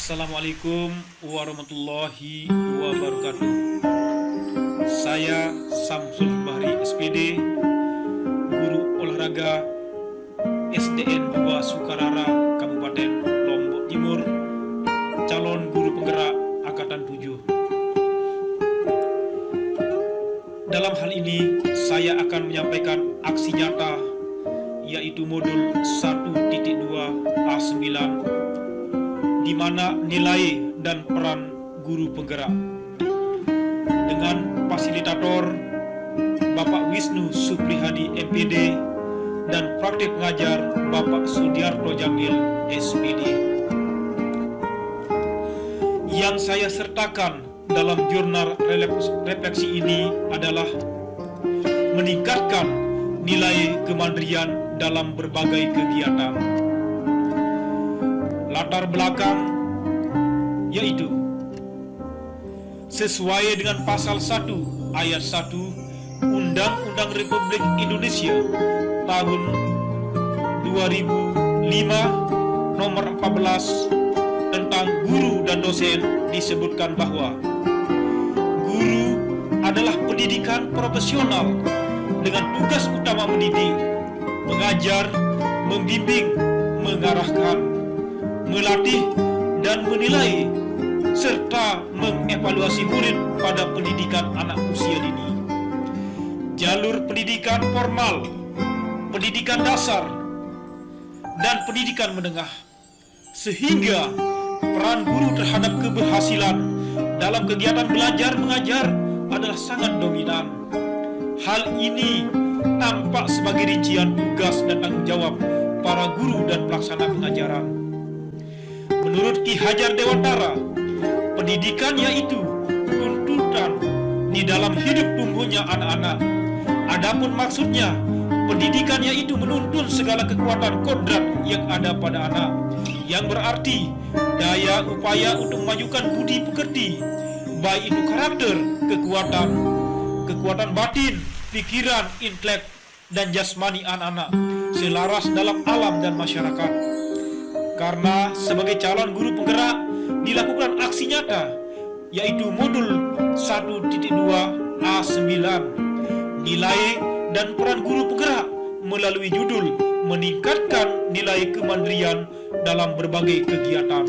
Assalamualaikum warahmatullahi wabarakatuh. Saya Samsul Bahri SPD, guru olahraga SDN 2 Sukarara, Kabupaten Lombok Timur, calon guru penggerak Angkatan 7. Dalam hal ini, saya akan menyampaikan aksi nyata, yaitu modul 1.2 A9, di mana nilai dan peran guru penggerak, dengan fasilitator Bapak Wisnu Suprihadi MPD dan praktik pengajar Bapak Sudiarto Jamil SPD. Yang saya sertakan dalam jurnal refleksi ini adalah meningkatkan nilai kemandirian dalam berbagai kegiatan. Latar belakang yaitu sesuai dengan pasal 1 ayat 1 Undang-Undang Republik Indonesia tahun 2005 nomor 14 tentang guru dan dosen, disebutkan bahwa guru adalah pendidikan profesional dengan tugas utama mendidik, mengajar, membimbing, mengarahkan, melatih dan menilai serta mengevaluasi murid pada pendidikan anak usia dini. Jalur pendidikan formal, pendidikan dasar, dan pendidikan menengah, sehingga peran guru terhadap keberhasilan dalam kegiatan belajar mengajar adalah sangat dominan. Hal ini tampak sebagai rincian tugas dan tanggung jawab para guru dan pelaksana pengajaran. Menurut Ki Hajar Dewantara, pendidikan yaitu tuntutan di dalam hidup tumbuhnya anak-anak. Adapun maksudnya, pendidikan yaitu menuntun segala kekuatan kodrat yang ada pada anak, yang berarti daya upaya untuk memajukan budi pekerti, baik itu karakter, kekuatan batin, pikiran, intelek, dan jasmani anak-anak, selaras dalam alam dan masyarakat. Karena sebagai calon guru penggerak dilakukan aksi nyata, yaitu modul 1.2 A9, nilai dan peran guru penggerak, melalui judul meningkatkan nilai kemandirian dalam berbagai kegiatan.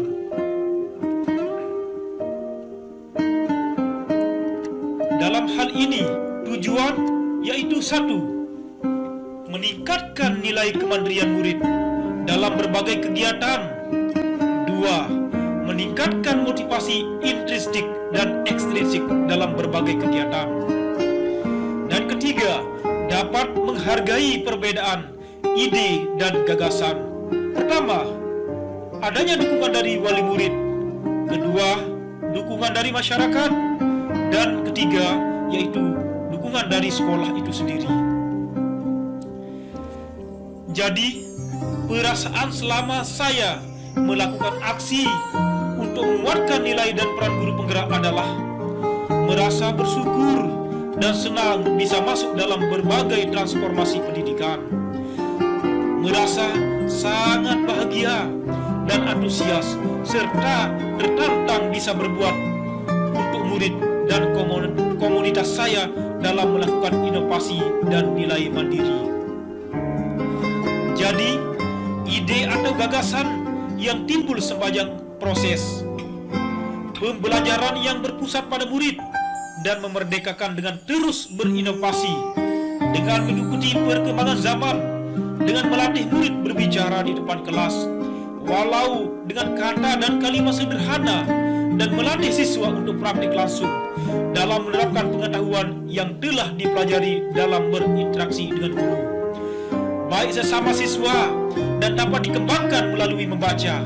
Dalam hal ini, tujuan yaitu 1. Meningkatkan nilai kemandirian murid dalam berbagai kegiatan. 2. Meningkatkan motivasi intrinsik dan ekstrinsik dalam berbagai kegiatan. Dan 3. Dapat menghargai perbedaan ide dan gagasan. Pertama, adanya dukungan dari wali murid. Kedua, dukungan dari masyarakat. Dan ketiga, yaitu dukungan dari sekolah itu sendiri. Jadi, perasaan selama saya melakukan aksi untuk menguatkan nilai dan peran guru penggerak adalah merasa bersyukur dan senang bisa masuk dalam berbagai transformasi pendidikan, merasa sangat bahagia dan antusias, serta tertantang bisa berbuat untuk murid dan komunitas saya dalam melakukan inovasi dan nilai mandiri. Jadi, ide atau gagasan yang timbul sepanjang proses pembelajaran yang berpusat pada murid dan memerdekakan dengan terus berinovasi, dengan mengikuti perkembangan zaman, dengan melatih murid berbicara di depan kelas, walau dengan kata dan kalimat sederhana, dan melatih siswa untuk praktik langsung dalam menerapkan pengetahuan yang telah dipelajari dalam berinteraksi dengan guru, baik sesama siswa dan dapat dikembangkan melalui membaca,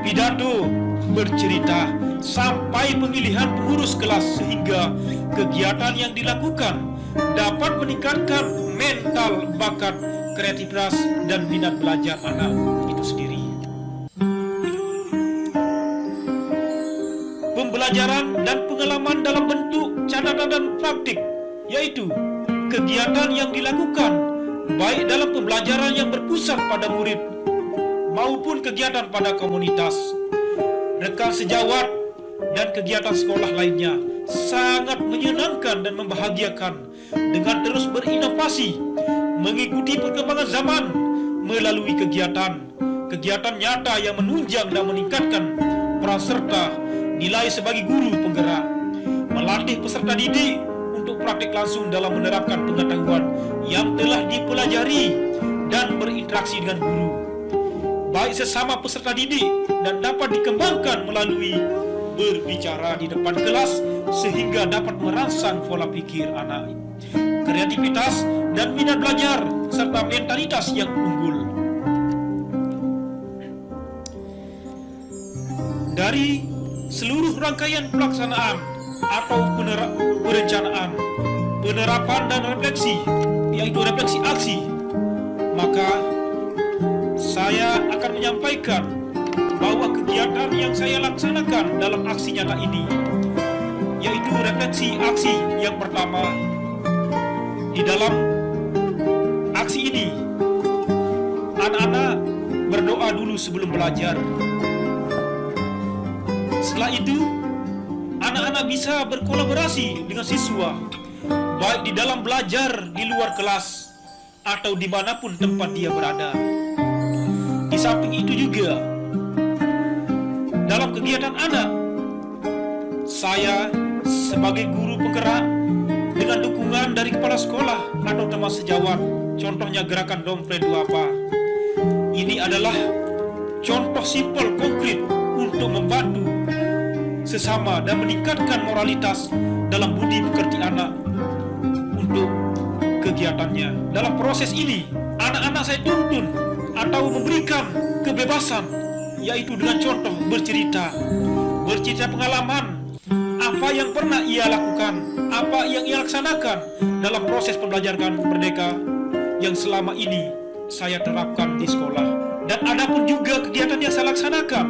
pidato, bercerita, sampai pemilihan pengurus kelas, sehingga kegiatan yang dilakukan dapat meningkatkan mental, bakat, kreativitas, dan minat belajar anak itu sendiri. Pembelajaran dan pengalaman dalam bentuk catatan dan praktik, yaitu kegiatan yang dilakukan baik dalam pembelajaran yang berpusat pada murid maupun kegiatan pada komunitas, rekan sejawat, dan kegiatan sekolah lainnya sangat menyenangkan dan membahagiakan dengan terus berinovasi, mengikuti perkembangan zaman melalui kegiatan nyata yang menunjang dan meningkatkan peran serta nilai sebagai guru penggerak, melatih peserta didik untuk praktik langsung dalam menerapkan pengetahuan yang telah dipelajari dan berinteraksi dengan guru, baik sesama peserta didik dan dapat dikembangkan melalui berbicara di depan kelas sehingga dapat merangsang pola pikir anak, kreativitas dan minat belajar serta mentalitas yang unggul. Dari seluruh rangkaian pelaksanaan atau perencanaan, penerapan dan refleksi, yaitu refleksi aksi, maka saya akan menyampaikan bahwa kegiatan yang saya laksanakan dalam aksi nyata ini, yaitu refleksi aksi yang pertama. Di dalam aksi ini, anak-anak berdoa dulu sebelum belajar. Setelah itu, anak-anak bisa berkolaborasi dengan siswa, baik di dalam belajar di luar kelas atau dimanapun tempat dia berada. Di samping itu juga, dalam kegiatan anak, saya sebagai guru penggerak dengan dukungan dari kepala sekolah atau teman sejawat, contohnya gerakan Dompet Duapa. Ini adalah contoh simpel konkret untuk membantu sesama dan meningkatkan moralitas dalam budi pekerti anak untuk kegiatannya. Dalam proses ini, anak-anak saya tuntun atau memberikan kebebasan, yaitu dengan contoh bercerita pengalaman, apa yang pernah ia lakukan, apa yang ia laksanakan dalam proses pembelajaran merdeka yang selama ini saya terapkan di sekolah. Dan ada pun juga kegiatan yang saya laksanakan,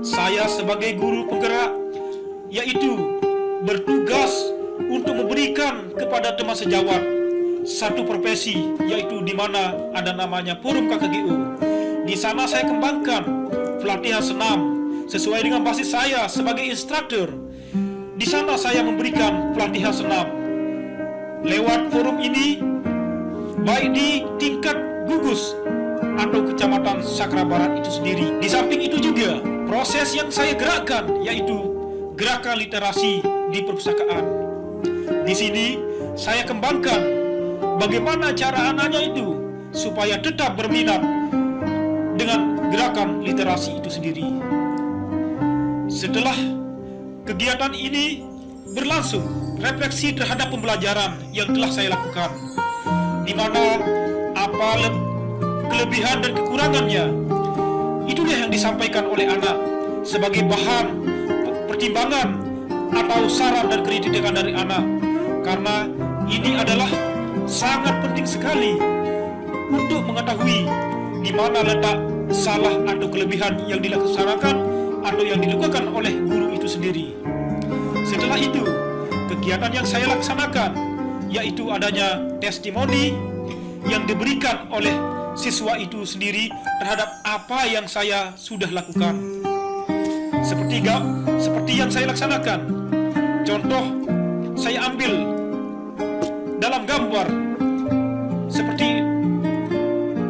saya sebagai guru penggerak, yaitu bertugas untuk memberikan kepada teman sejawat satu profesi, yaitu di mana ada namanya Forum KKGU. Di sana saya kembangkan pelatihan senam sesuai dengan basis saya sebagai instruktur. Di sana saya memberikan pelatihan senam lewat forum ini, baik di tingkat gugus atau kecamatan Sakra Barat itu sendiri. Di samping itu juga, proses yang saya gerakkan yaitu gerakan literasi di perpustakaan. Di sini saya kembangkan bagaimana cara anaknya itu supaya tetap berminat dengan gerakan literasi itu sendiri. Setelah kegiatan ini berlangsung, refleksi terhadap pembelajaran yang telah saya lakukan, di mana apa kelebihan dan kekurangannya, itulah yang disampaikan oleh anak sebagai bahan pertimbangan atau saran dan kritikan dari anak, karena ini adalah sangat penting sekali untuk mengetahui di mana letak salah atau kelebihan yang dilaksanakan atau yang dilakukan oleh guru itu sendiri. Setelah itu, kegiatan yang saya laksanakan yaitu adanya testimoni yang diberikan oleh siswa itu sendiri terhadap apa yang saya sudah lakukan. Seperti yang saya laksanakan. Contoh, saya ambil dalam gambar seperti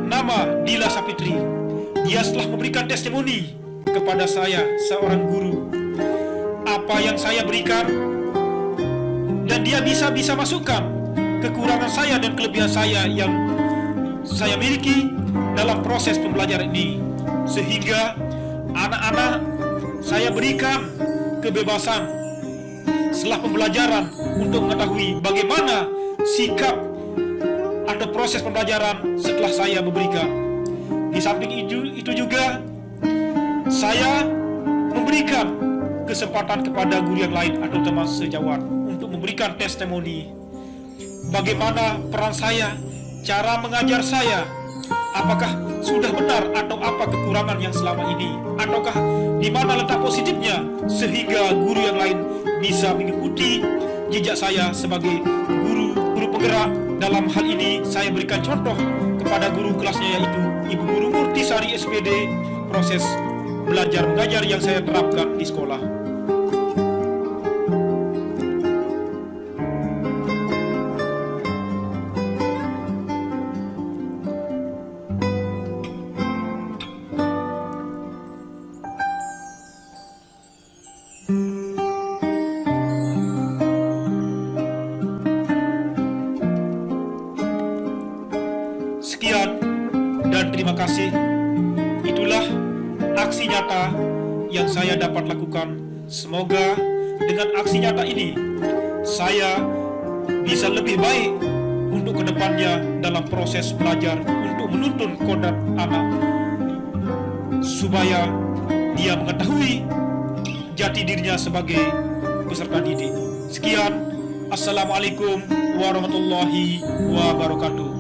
nama Dila Sapitri. Dia setelah memberikan testimoni kepada saya, seorang guru, apa yang saya berikan, dan dia bisa masukkan kekurangan saya dan kelebihan saya yang saya miliki dalam proses pembelajaran ini, sehingga anak-anak saya berikan kebebasan setelah pembelajaran untuk mengetahui bagaimana sikap atau proses pembelajaran setelah saya memberikan. Di samping itu juga saya memberikan kesempatan kepada guru yang lain atau teman sejawat untuk memberikan testimoni bagaimana peran saya, cara mengajar saya, apakah sudah benar atau apa kekurangan yang selama ini, ataukah di mana letak positifnya sehingga guru yang lain bisa mengikuti jejak saya sebagai guru penggerak. Dalam hal ini saya berikan contoh kepada guru kelasnya, yaitu Ibu Guru Murti Sari SPD, proses belajar mengajar yang saya terapkan di sekolah. Sekian dan terima kasih. Itulah aksi nyata yang saya dapat lakukan. Semoga dengan aksi nyata ini saya bisa lebih baik untuk kedepannya dalam proses belajar untuk menuntun kodrat anak, supaya dia mengetahui jati dirinya sebagai peserta didik. Sekian, Assalamualaikum warahmatullahi wabarakatuh.